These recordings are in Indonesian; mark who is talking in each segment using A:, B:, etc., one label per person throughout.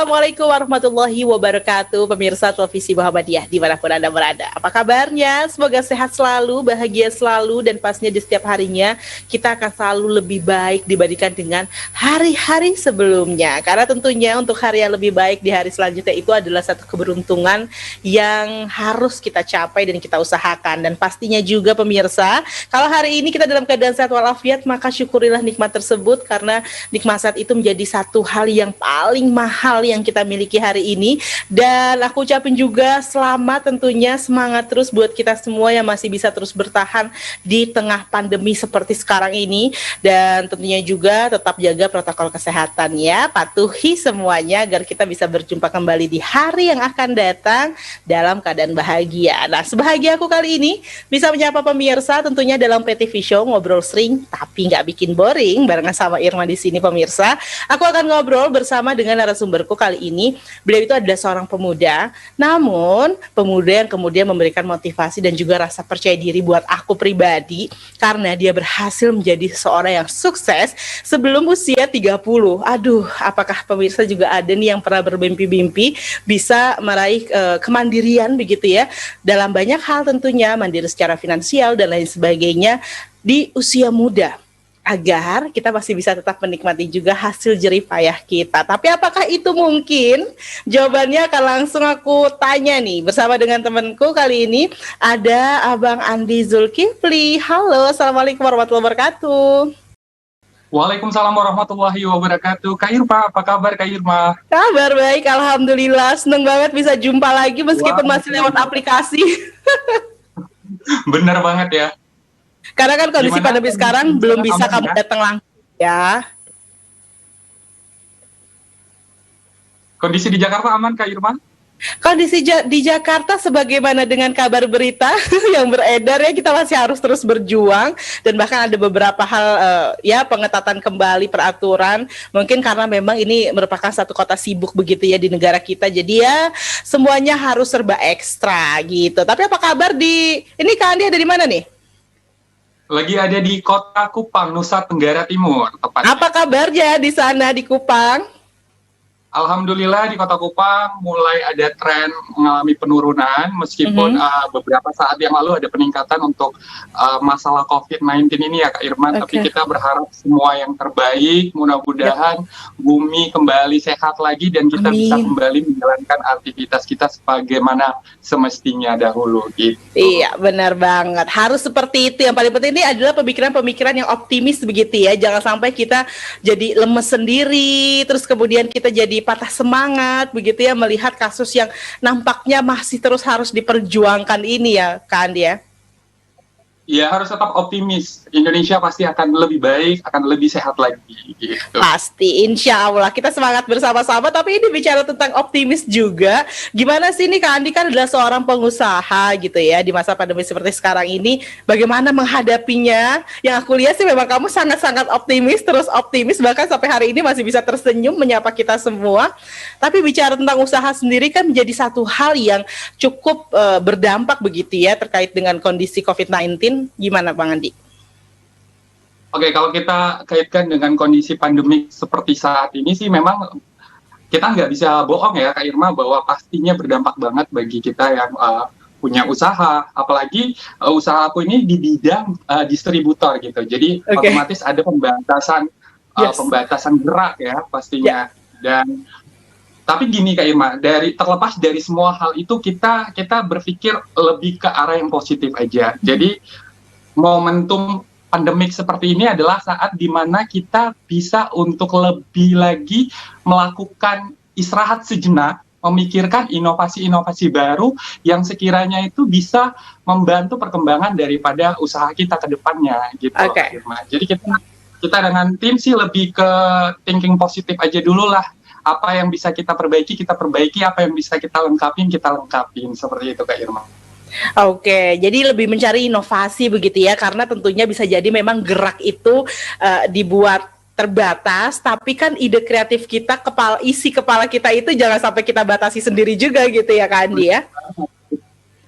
A: Assalamualaikum warahmatullahi wabarakatuh, pemirsa televisi Muhammadiyah dimanapun Anda berada. Apa kabarnya? Semoga sehat selalu, bahagia selalu, dan pastinya di setiap harinya kita akan selalu lebih baik dibandingkan dengan hari-hari sebelumnya. Karena tentunya untuk hari yang lebih baik di hari selanjutnya itu adalah satu keberuntungan yang harus kita capai dan kita usahakan. Dan pastinya juga pemirsa, kalau hari ini kita dalam keadaan sehat walafiat, maka syukurilah nikmat tersebut, karena nikmat sehat itu menjadi satu hal yang paling mahal yang kita miliki hari ini. Dan aku ucapin juga selamat, tentunya semangat terus buat kita semua yang masih bisa terus bertahan di tengah pandemi seperti sekarang ini. Dan tentunya juga tetap jaga protokol kesehatan ya, patuhi semuanya agar kita bisa berjumpa kembali di hari yang akan datang dalam keadaan bahagia. Nah, sebahagia aku kali ini bisa menyapa pemirsa tentunya dalam PTV Show, ngobrol sering tapi nggak bikin boring, barengan sama Irma di sini pemirsa. Aku akan ngobrol bersama dengan narasumberku kali ini. Beliau itu adalah seorang pemuda, namun pemuda yang kemudian memberikan motivasi dan juga rasa percaya diri buat aku pribadi, karena dia berhasil menjadi seorang yang sukses sebelum usia 30. Aduh, apakah pemirsa juga ada nih yang pernah bermimpi-mimpi bisa meraih kemandirian begitu ya, dalam banyak hal tentunya, mandiri secara finansial dan lain sebagainya di usia muda, agar kita masih bisa tetap menikmati juga hasil jerih payah kita. Tapi apakah itu mungkin? Jawabannya akan langsung aku tanya nih bersama dengan temanku kali ini. Ada Abang Andi Zulkifli. Halo, Assalamualaikum warahmatullahi wabarakatuh.
B: Waalaikumsalam warahmatullahi wabarakatuh. Kak Irma, apa kabar Kak Irma?
A: Kabar baik, alhamdulillah. Seneng banget bisa jumpa lagi meskipun masih lewat aplikasi.
B: Bener banget ya.
A: Karena kan kondisi
B: Gimana,
A: pandemi sekarang belum bisa kamu
B: ya?
A: datang langsung ya.
B: Kondisi di Jakarta aman Kak Irma?
A: Kondisi di Jakarta sebagaimana dengan kabar berita yang beredar ya, kita masih harus terus berjuang, dan bahkan ada beberapa hal ya pengetatan kembali peraturan, mungkin karena memang ini merupakan satu kota sibuk begitu ya di negara kita, jadi ya semuanya harus serba ekstra gitu. Tapi apa kabar di ini, Kak Andi ada di mana nih?
B: Lagi ada di Kota Kupang, Nusa Tenggara Timur tepatnya.
A: Apa kabarnya di sana di Kupang?
B: Alhamdulillah di Kota Kupang mulai ada tren mengalami penurunan, meskipun beberapa saat yang lalu ada peningkatan untuk masalah COVID-19 ini ya Kak Irma. Tapi kita berharap semua yang terbaik, mudah-mudahan bumi kembali sehat lagi dan kita bisa kembali menjalankan aktivitas kita sebagaimana semestinya dahulu gitu.
A: Iya, benar banget. Harus seperti itu. Yang paling penting ini adalah pemikiran-pemikiran yang optimis begitu ya. Jangan sampai kita jadi lemes sendiri, terus kemudian kita jadi patah semangat begitu ya melihat kasus yang nampaknya masih terus harus diperjuangkan ini ya, Kak Andi ya.
B: Ya, harus tetap optimis. Indonesia pasti akan lebih baik, akan lebih sehat lagi. Gitu.
A: Pasti, insya Allah. Kita semangat bersama-sama. Tapi ini bicara tentang optimis juga. Gimana sih ini, Kak Andi kan adalah seorang pengusaha gitu ya. Di masa pandemi seperti sekarang ini, bagaimana menghadapinya? Yang aku lihat sih memang kamu sangat-sangat optimis, terus optimis. Bahkan sampai hari ini masih bisa tersenyum menyapa kita semua. Tapi bicara tentang usaha sendiri kan menjadi satu hal yang cukup berdampak begitu ya, terkait dengan kondisi COVID-19. Gimana Bang Andi?
B: Oke, kalau kita kaitkan dengan kondisi pandemi seperti saat ini sih memang kita nggak bisa bohong ya Kak Irma, bahwa pastinya berdampak banget bagi kita yang punya usaha, apalagi usaha aku ini di bidang distributor gitu, jadi otomatis ada pembatasan gerak ya pastinya. Dan tapi gini Kak Irma, terlepas dari semua hal itu kita berpikir lebih ke arah yang positif aja. Jadi momentum pandemik seperti ini adalah saat dimana kita bisa untuk lebih lagi melakukan istirahat sejenak, memikirkan inovasi-inovasi baru yang sekiranya itu bisa membantu perkembangan daripada usaha kita ke depannya gitu. Jadi kita dengan tim sih lebih ke thinking positif aja dulu lah. Apa yang bisa kita perbaiki, apa yang bisa kita lengkapin, seperti itu Kak Irma.
A: Oke, jadi lebih mencari inovasi begitu ya, karena tentunya bisa jadi memang gerak itu dibuat terbatas, tapi kan ide kreatif kita, isi kepala kita itu jangan sampai kita batasi sendiri juga gitu ya Kak Andi ya.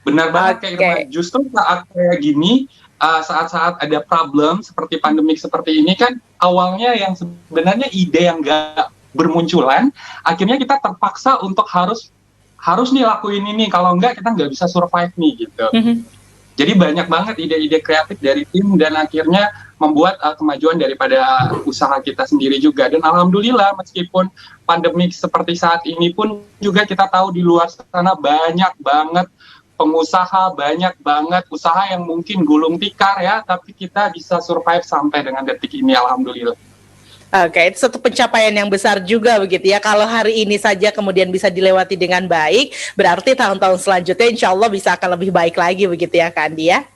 B: Benar banget Kak Irma, justru saat kayak gini, saat-saat ada problem seperti pandemik seperti ini kan, awalnya yang sebenarnya ide yang nggak bermunculan, akhirnya kita terpaksa untuk harus nih lakuin ini, kalau enggak kita nggak bisa survive nih gitu. Jadi banyak banget ide-ide kreatif dari tim dan akhirnya membuat kemajuan daripada usaha kita sendiri juga. Dan alhamdulillah meskipun pandemi seperti saat ini pun juga kita tahu di luar sana banyak banget pengusaha, banyak banget usaha yang mungkin gulung tikar ya, tapi kita bisa survive sampai dengan detik ini, alhamdulillah.
A: Oke, itu satu pencapaian yang besar juga begitu ya. Kalau hari ini saja kemudian bisa dilewati dengan baik, berarti tahun-tahun selanjutnya insya Allah bisa akan lebih baik lagi begitu ya Kak Andi ya.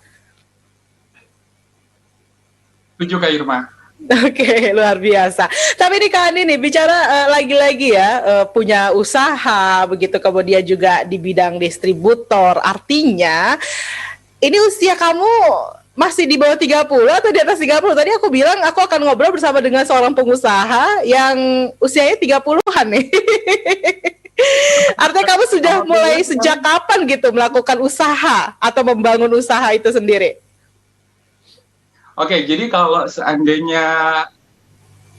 B: Setuju Kak Irma.
A: Oke, luar biasa. Tapi ini Kak Andi nih bicara lagi-lagi ya, punya usaha begitu, kemudian juga di bidang distributor. Artinya ini usia kamu masih di bawah 30 atau di atas 30? Tadi aku bilang aku akan ngobrol bersama dengan seorang pengusaha yang usianya 30-an nih. Artinya kamu sudah mulai sejak kapan gitu melakukan usaha atau membangun usaha itu sendiri?
B: Oke, jadi kalau seandainya,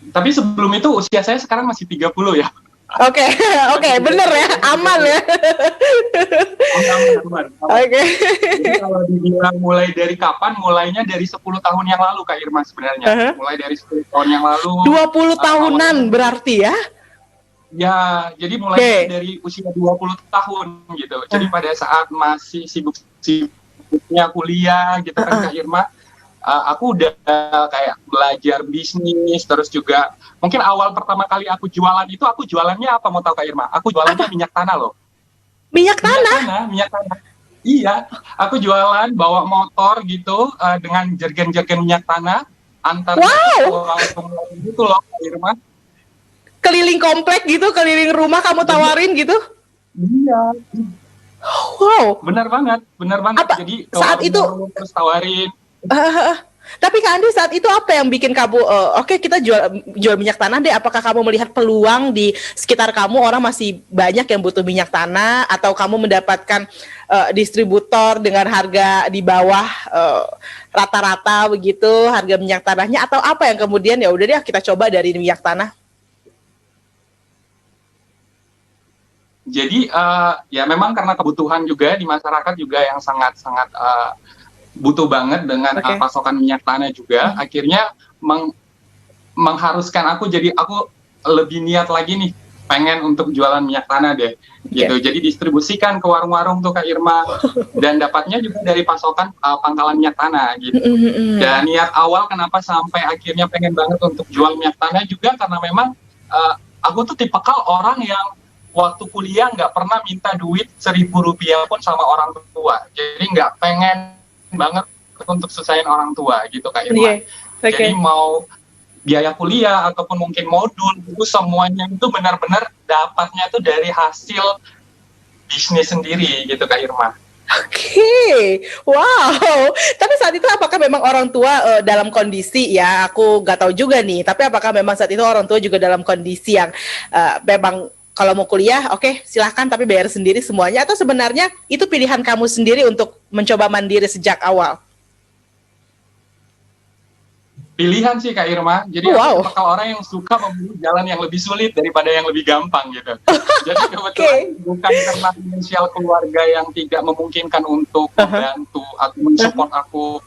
B: tapi sebelum itu usia saya sekarang masih 30 ya.
A: Oke, bener ya, aman ya.
B: Aman.
A: Oke.
B: Jadi kalau dibilang mulai dari kapan, mulainya dari 10 tahun yang lalu Kak Irma sebenarnya. Mulai dari 10 tahun yang lalu.
A: 20 tahunan berarti ya?
B: Ya, jadi mulai dari usia 20 tahun gitu. Jadi pada saat masih sibuk-sibuknya kuliah gitu kan Kak Irma, aku udah kayak belajar bisnis, terus juga mungkin awal pertama kali aku jualan itu, aku jualannya apa mau tahu Kak Irma? Aku jualannya minyak tanah loh.
A: Minyak tanah?
B: Minyak tanah. Iya, aku jualan bawa motor gitu dengan jergen-jergen minyak tanah antar gitu loh Kak Irma.
A: Keliling komplek gitu, keliling rumah kamu tawarin gitu?
B: Iya.
A: Wow.
B: Benar banget.
A: Apa?
B: Jadi
A: saat itu
B: terus tawarin.
A: Tapi Kak Andi saat itu apa yang bikin kamu oke, kita jual minyak tanah deh? Apakah kamu melihat peluang di sekitar kamu orang masih banyak yang butuh minyak tanah, atau kamu mendapatkan distributor dengan harga di bawah rata-rata begitu harga minyak tanahnya, atau apa yang kemudian ya udah deh kita coba dari minyak tanah?
B: Jadi ya memang karena kebutuhan juga di masyarakat juga yang sangat-sangat butuh banget dengan pasokan minyak tanah juga, akhirnya mengharuskan aku, jadi aku lebih niat lagi nih pengen untuk jualan minyak tanah deh gitu. Jadi distribusikan ke warung-warung tuh Kak Irma, dan dapatnya juga dari pasokan pangkalan minyak tanah gitu. Dan niat awal kenapa sampai akhirnya pengen banget untuk jual minyak tanah juga karena memang aku tuh tipikal orang yang waktu kuliah nggak pernah minta duit Rp1.000 pun sama orang tua, jadi nggak pengen banget untuk susahin orang tua gitu Kak Irma. Jadi mau biaya kuliah ataupun mungkin modul itu semuanya itu benar-benar dapatnya tuh dari hasil bisnis sendiri gitu Kak Irma.
A: Wow. Tapi saat itu apakah memang orang tua dalam kondisi, ya aku nggak tahu juga nih, tapi apakah memang saat itu orang tua juga dalam kondisi yang memang kalau mau kuliah, oke, silahkan tapi bayar sendiri semuanya, atau sebenarnya itu pilihan kamu sendiri untuk mencoba mandiri sejak awal?
B: Pilihan sih Kak Irma. Jadi aku bakal orang yang suka memilih jalan yang lebih sulit daripada yang lebih gampang gitu. Jadi kebetulan bukan karena finansial keluarga yang tidak memungkinkan untuk membantu atau mensupport aku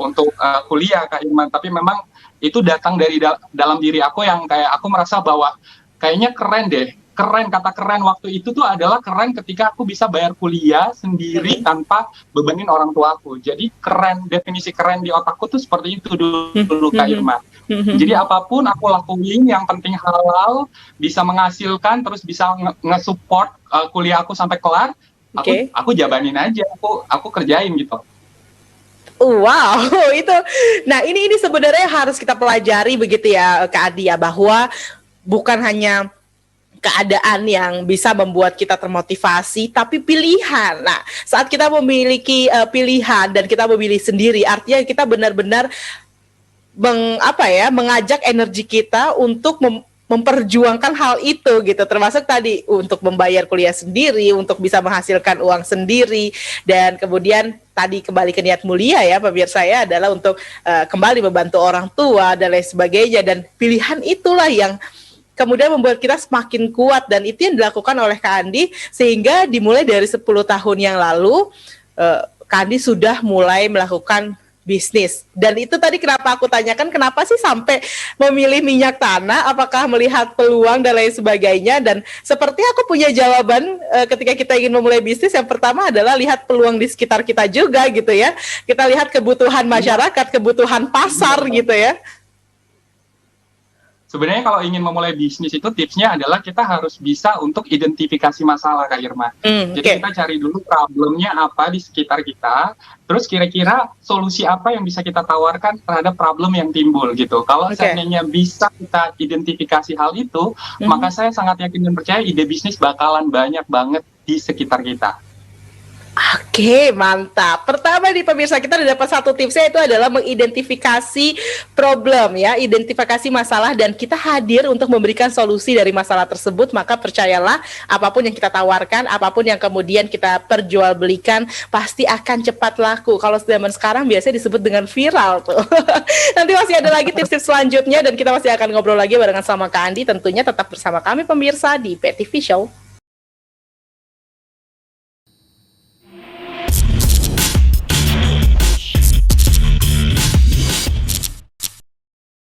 B: untuk kuliah Kak Irma, tapi memang itu datang dari dalam diri aku yang kayak aku merasa bahwa kayaknya keren deh. Kata keren waktu itu tuh adalah keren ketika aku bisa bayar kuliah sendiri tanpa bebanin orang tua aku. Jadi keren, definisi keren di otakku tuh seperti itu dulu Kak Irma. Jadi apapun aku lakuin yang penting halal, bisa menghasilkan, terus bisa nge-support kuliah aku sampai kelar, aku jabanin aja, aku kerjain gitu.
A: Wow, itu. Nah, ini sebenarnya harus kita pelajari begitu ya Kak Adi ya, bahwa bukan hanya keadaan yang bisa membuat kita termotivasi, tapi pilihan. Nah, saat kita memiliki pilihan dan kita memilih sendiri, artinya kita benar-benar mengajak energi kita untuk memperjuangkan hal itu gitu, termasuk tadi untuk membayar kuliah sendiri, untuk bisa menghasilkan uang sendiri, dan kemudian tadi kembali ke niat mulia ya pemirsa ya, adalah untuk kembali membantu orang tua dan lain sebagainya. Dan pilihan itulah yang kemudian membuat kita semakin kuat, dan itu yang dilakukan oleh Kak Andi sehingga dimulai dari 10 tahun yang lalu Kak Andi sudah mulai melakukan bisnis. Dan itu tadi kenapa aku tanyakan, kenapa sih sampai memilih minyak tanah, apakah melihat peluang dan lain sebagainya. Dan seperti aku punya jawaban ketika kita ingin memulai bisnis, yang pertama adalah lihat peluang di sekitar kita juga gitu ya. Kita lihat kebutuhan masyarakat, kebutuhan pasar gitu ya.
B: Sebenarnya kalau ingin memulai bisnis itu tipsnya adalah kita harus bisa untuk identifikasi masalah, Kak Irma. Jadi kita cari dulu problemnya apa di sekitar kita, terus kira-kira solusi apa yang bisa kita tawarkan terhadap problem yang timbul gitu. Kalau seandainya bisa kita identifikasi hal itu, maka saya sangat yakin dan percaya ide bisnis bakalan banyak banget di sekitar kita.
A: Oke, mantap. Pertama nih pemirsa, kita udah dapat satu tipsnya, itu adalah mengidentifikasi problem ya, identifikasi masalah, dan kita hadir untuk memberikan solusi dari masalah tersebut. Maka percayalah, apapun yang kita tawarkan, apapun yang kemudian kita perjualbelikan, pasti akan cepat laku. Kalau zaman sekarang biasanya disebut dengan viral tuh. Nanti masih ada lagi tips-tips selanjutnya, dan kita masih akan ngobrol lagi barengan sama Kak Andi. Tentunya tetap bersama kami pemirsa di PTV Show.